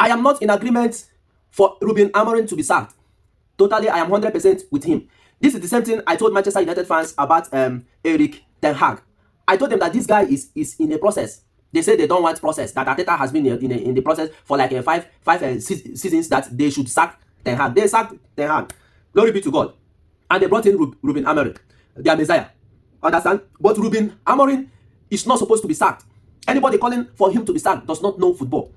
I am not in agreement for Ruben Amorim to be sacked. Totally, I am 100% with him. This is the same thing I told Manchester United fans about Eric Ten Hag. I told them that this guy is in a process. They say they don't want process. That Arteta has been in the process for like five seasons that they should sack Ten Hag. They sacked Ten Hag. Glory be to God. And they brought in Ruben Amorim, their Messiah. Understand? But Ruben Amorim is not supposed to be sacked. Anybody calling for him to be sacked does not know football.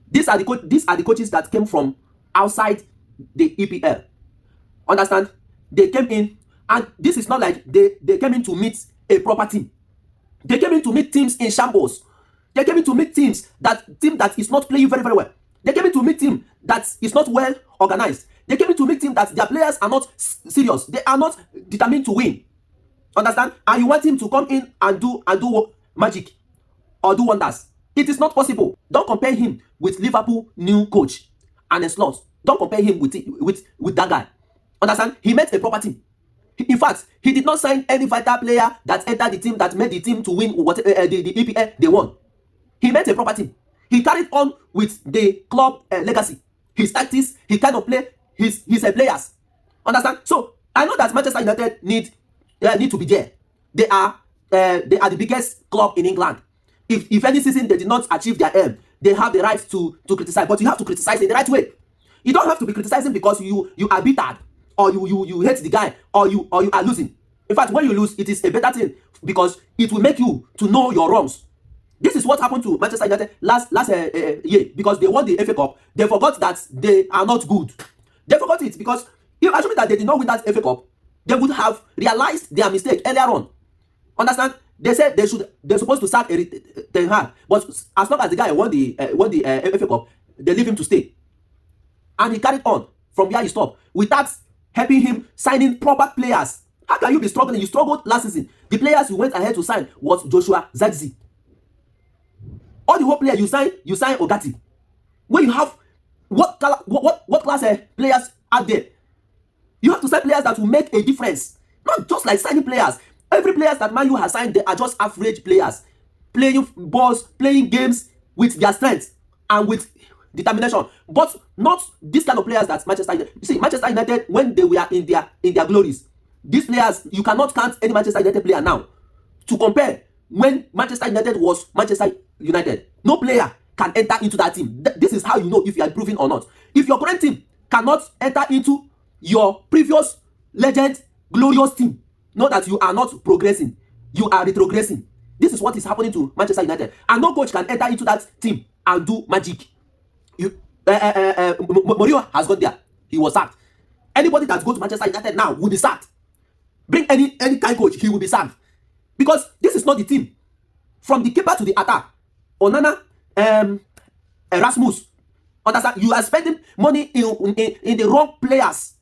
These are the coaches that came from outside the EPL. Understand? They came in, and this is not like they came in to meet a proper team. They came in to meet teams in shambles. They came in to meet team that is not playing very, very well. They came in to meet team that is not well organized. They came in to meet team that their players are not serious. They are not determined to win. Understand? And you want him to come in and do magic or do wonders. It is not possible. Don't compare him with Liverpool new coach and Slot. Don't compare him with that guy. Understand? He met a proper team. In fact, he did not sign any vital player that entered the team that made the team to win the EPL they won. He met a proper team. He carried on with the club legacy, his tactics, his kind of play, his players. Understand? So I know that Manchester United need to be there. They are the biggest club in England. If any season they did not achieve their aim, they have the right to criticize. But you have to criticize in the right way. You don't have to be criticizing because you are bitter, or you hate the guy, or you are losing. In fact, when you lose, it is a better thing because it will make you to know your wrongs. This is what happened to Manchester United last year, because they won the FA Cup. They forgot that they are not good. They forgot it because if assuming that they did not win that FA Cup, they would have realized their mistake earlier on. Understand? They said they're supposed to sack Ten Hag, but as long as the guy won the FA Cup, they leave him to stay, and he carried on from where he stopped without helping him signing proper players. How can you be struggling? You struggled last season. The players you went ahead to sign was Joshua Zirkzee. All the whole player you sign Ogati. When you have what class players out there, you have to sign players that will make a difference. Not just like signing players. Every players that Man U has signed, they are just average players, playing balls, playing games with their strength and with determination, but not this kind of players that Manchester United. You see, Manchester United, when they were in their glories, these players, you cannot count any Manchester United player now to compare when Manchester United was Manchester United. No player can enter into that team. This is how you know if you are improving or not. If your current team cannot enter into your previous legend glorious team, know that you are not progressing, you are retrogressing. This is what is happening to Manchester United, and no coach can enter into that team and do magic. Mourinho has got there. He was sacked. Anybody that goes to Manchester United now will be sacked. Bring any kind coach, he will be sacked, because this is not the team. From the keeper to the attack, Onana, Erasmus. Understand? You are spending money in the wrong players.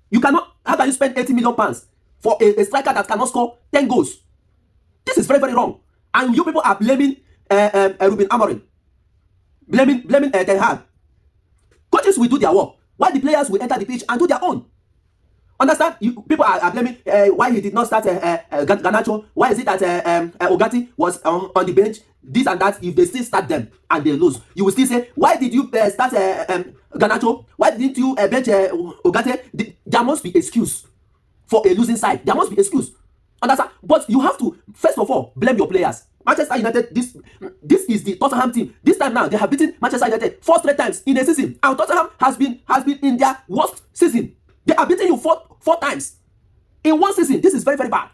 You cannot. How can you spend £80 million for a striker that cannot score 10 goals? This is very, very wrong. And you people are blaming Ruben Amorim, blaming Ten Hag. Coaches will do their work, while the players will enter the pitch and do their own. Understand? People are blaming why he did not start Garnacho. Why is it that Ogati was on the bench? This and that. If they still start them and they lose, you will still say, why did you start Garnacho? Why didn't you bench Ogati? There must be excuse for a losing side. There must be excuse. Understand? But you have to first of all blame your players. Manchester United, this is the Tottenham team. This time now, they have beaten Manchester United 4 straight times in a season, and Tottenham has been in their worst season. They are beating you four times in one season. This is very, very bad.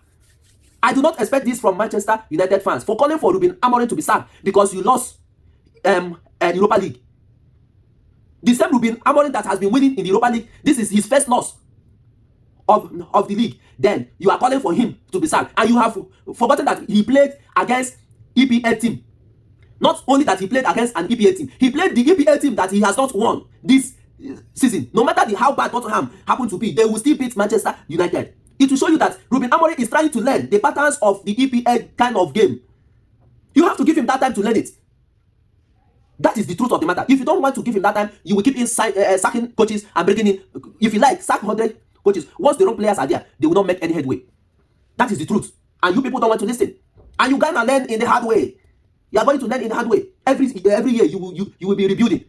I do not expect this from Manchester United fans for calling for Ruben Amorim to be sacked because you lost Europa League. The same Ruben Amorim that has been winning in the Europa League, this is his first loss of the league. Then you are calling for him to be sacked, and you have forgotten that he played against EPL team. Not only that he played against an EPL team, he played the EPL team that he has not won this season. No matter how bad Tottenham happen to be, they will still beat Manchester United. It will show you that Ruben Amorim is trying to learn the patterns of the EPL kind of game. You have to give him that time to learn it. That is the truth of the matter. If you don't want to give him that time, you will keep sacking coaches and bringing in. If you like, sack 100 coaches. Once the wrong players are there, they will not make any headway. That is the truth. And you people don't want to listen. And you gonna learn in the hard way. You are going to learn in the hard way. Every year you will be rebuilding.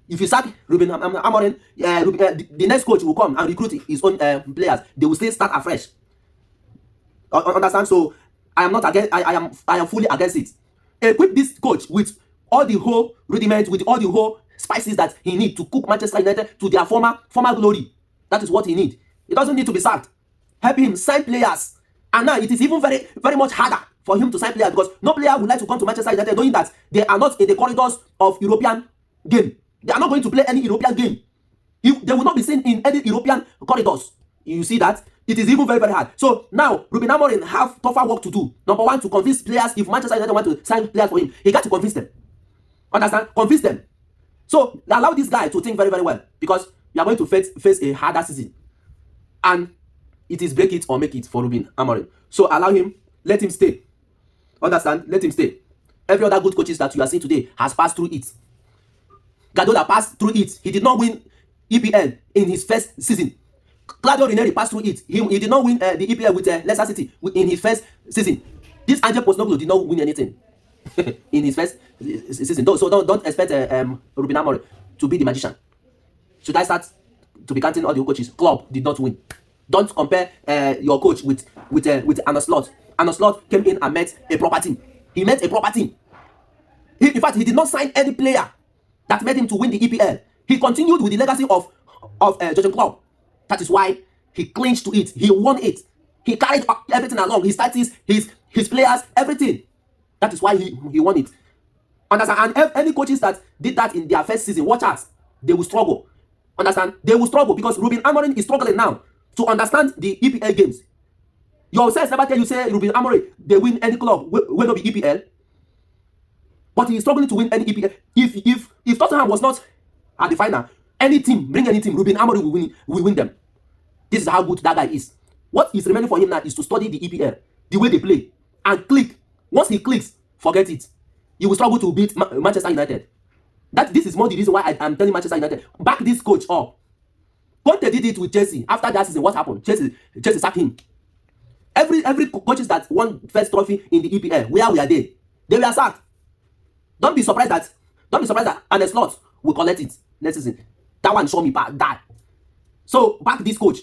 If you sack Ruben Amorim, the next coach will come and recruit his own players. They will still start afresh. Understand? So I am not against. I am fully against it. Equip this coach with all the whole rudiments, with all the whole spices that he needs to cook Manchester United to their former glory. That is what he needs. He doesn't need to be sacked. Help him sign players. And now it is even very much harder for him to sign players, because no player would like to come to Manchester United knowing that they are not in the corridors of European game. They are not going to play any European game. They will not be seen in any European corridors. You see that? It is even very hard. So now Ruben Amorim have tougher work to do. Number one, to convince players. If Manchester United want to sign players for him, he got to convince them. Understand? Convince them. So allow this guy to think very well, because you are going to face a harder season. And it is break it or make it for Ruben Amorim. So allow him, let him stay. Understand? Let him stay. Every other good coaches that you are seeing today has passed through it. Guardiola passed through it. He did not win EPL in his first season. Claudio Ranieri passed through it. He did not win the EPL with Leicester City in his first season. This Ange Postecoglou did not win anything in his first season. So don't expect Ruben Amorim to be the magician. Should I start to be counting all the coaches? Klopp did not win. Don't compare your coach with Arne Slot. Arne Slot came in and met a proper team. He met a proper team. In fact, he did not sign any player that made him to win the EPL. He continued with the legacy of Jurgen Klopp. That is why he clinged to it. He won it. He carried everything along. His tactics, his players, everything. That is why he won it. Understand? And any coaches that did that in their first season, watch out. They will struggle. Understand? They will struggle, because Ruben Amorim is struggling now to understand the EPL games. Your sense never tell you say Ruben Amorim they win any club will not be EPL, but he is struggling to win any EPL. If Tottenham was not at the final, any team, bring any team, Ruben Amorim will win them. This is how good that guy is. What is remaining for him now is to study the EPL, the way they play, and click. Once he clicks, forget it. He will struggle to beat Manchester United. This is more the reason why I am telling Manchester United, back this coach up. Conte did it with Chelsea. After that season, what happened? Chelsea sacked him. Every coaches that won first trophy in the EPL, where were they? They were sacked. Don't be surprised that Arne Slot will collect it next season. That one show me that. So back this coach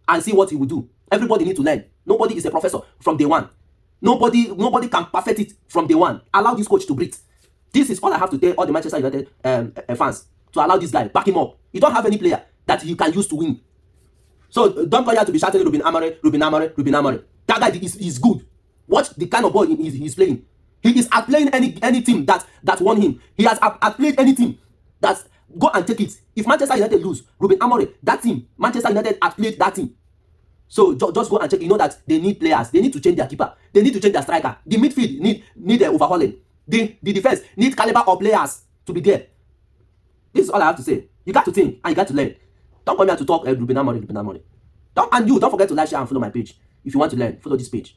and see what he will do. Everybody need to learn. Nobody is a professor from day one. Nobody can perfect it from day one. Allow this coach to breathe. This is all I have to tell all the Manchester United fans, to allow this guy, back him up. You don't have any player that you can use to win. So don't come here to be shouting Ruben Amorim. That guy is good. Watch the kind of ball he's playing. He is outplaying any team that won him. He has outplayed any team. That's go and take it. If Manchester United lose, Ruben Amorim, that team, Manchester United outplayed that team. So just go and check. You know that they need players. They need to change their keeper. They need to change their striker. The midfield need overhauling. The defense need caliber of players to be there. This is all I have to say. You got to think and you got to learn. Don't come here to talk Ruben Amorim. Don't forget to like, share, and follow my page. If you want to learn, follow this page.